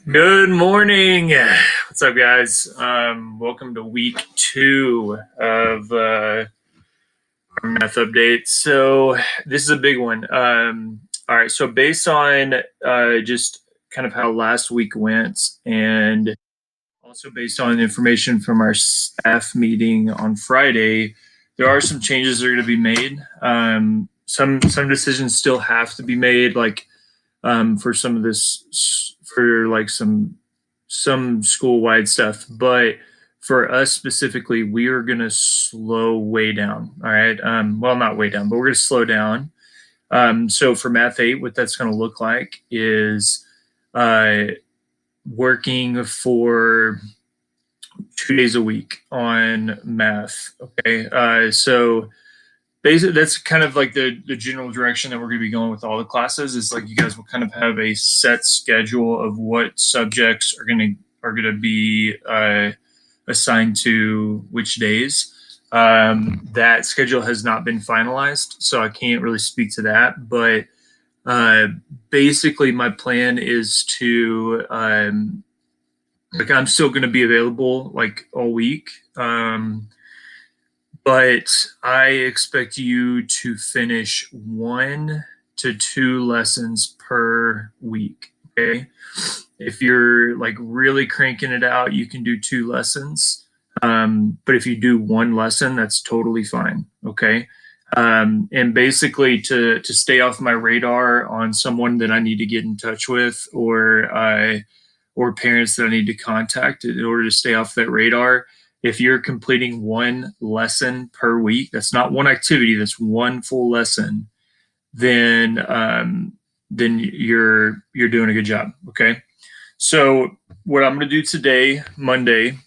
Good morning. What's up, guys? Welcome to week 2 of our math update. So this is a big one. All right. So based on just kind of how last week went, and also based on information from our staff meeting on Friday, there are some changes that are going to be made. Some decisions still have to be made, like for some of this, for like some school-wide stuff, but for us specifically, we are going to slow way down. All right. Well, not way down, but we're going to slow down. So for Math 8, what that's going to look like is uh, working for 2 days a week on math. Okay. So basically that's kind of like the general direction that we're going to be going with all the classes. Is like you guys will kind of have a set schedule of what subjects are going to be assigned to which days. That schedule has not been finalized, so I can't really speak to that. But basically, my plan is to like I'm still going to be available like all week. But I expect you to finish 1 to 2 lessons per week. Okay. If you're like really cranking it out, you can do 2 lessons. But if you do 1 lesson, that's totally fine. Okay. And basically to stay off my radar on someone that I need to get in touch with, or parents that I need to contact in order to stay off that radar. If you're completing 1 lesson per week, that's not one activity, that's one full lesson, then you're doing a good job. Okay. So what I'm going to do today, Monday,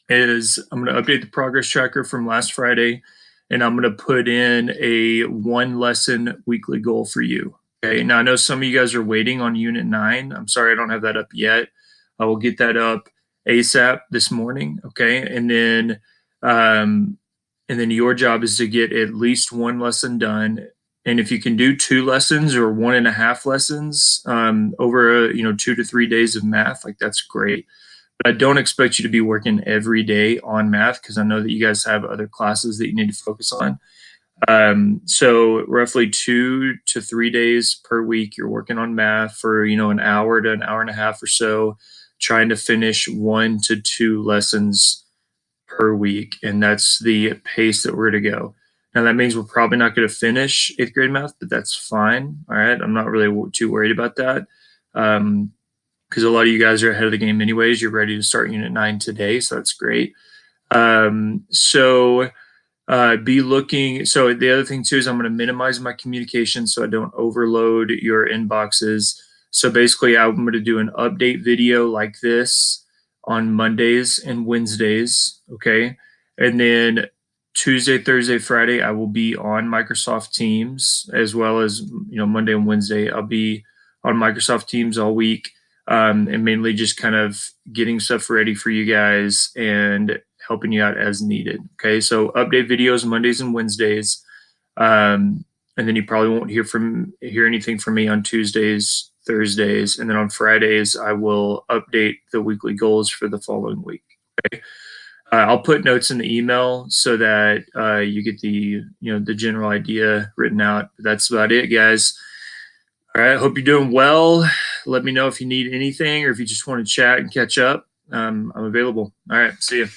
is I'm going to update the progress tracker from last Friday, and I'm going to put in a 1 lesson weekly goal for you. Okay. Now I know some of you guys are waiting on Unit 9. I'm sorry I don't have that up yet. I will get that up ASAP this morning. Okay. And then your job is to get at least 1 lesson done. And if you can do 2 lessons or 1.5 lessons over 2 to 3 days of math, like that's great. But I don't expect you to be working every day on math, because I know that you guys have other classes that you need to focus on. So roughly 2 to 3 days per week, you're working on math for, an hour to an hour and a half or so, trying to finish 1 to 2 lessons per week. And that's the pace that we're going to go. Now that means we're probably not going to finish 8th grade math, but that's fine. All right. I'm not really too worried about that. Because a lot of you guys are ahead of the game anyways. You're ready to start Unit 9 today, so that's great. Be looking. So the other thing too is I'm going to minimize my communication so I don't overload your inboxes. So basically, I'm going to do an update video like this on Mondays and Wednesdays. Okay. And then Tuesday, Thursday, Friday, I will be on Microsoft Teams, as well as, Monday and Wednesday, I'll be on Microsoft Teams all week. And mainly just kind of getting stuff ready for you guys and helping you out as needed. Okay. So update videos Mondays and Wednesdays. And then you probably won't hear anything from me on Tuesdays, Thursdays. And then on Fridays, I will update the weekly goals for the following week. Okay. I'll put notes in the email so that you get the general idea written out. But that's about it, guys. All right. Hope you're doing well. Let me know if you need anything or if you just want to chat and catch up. I'm available. All right. See you.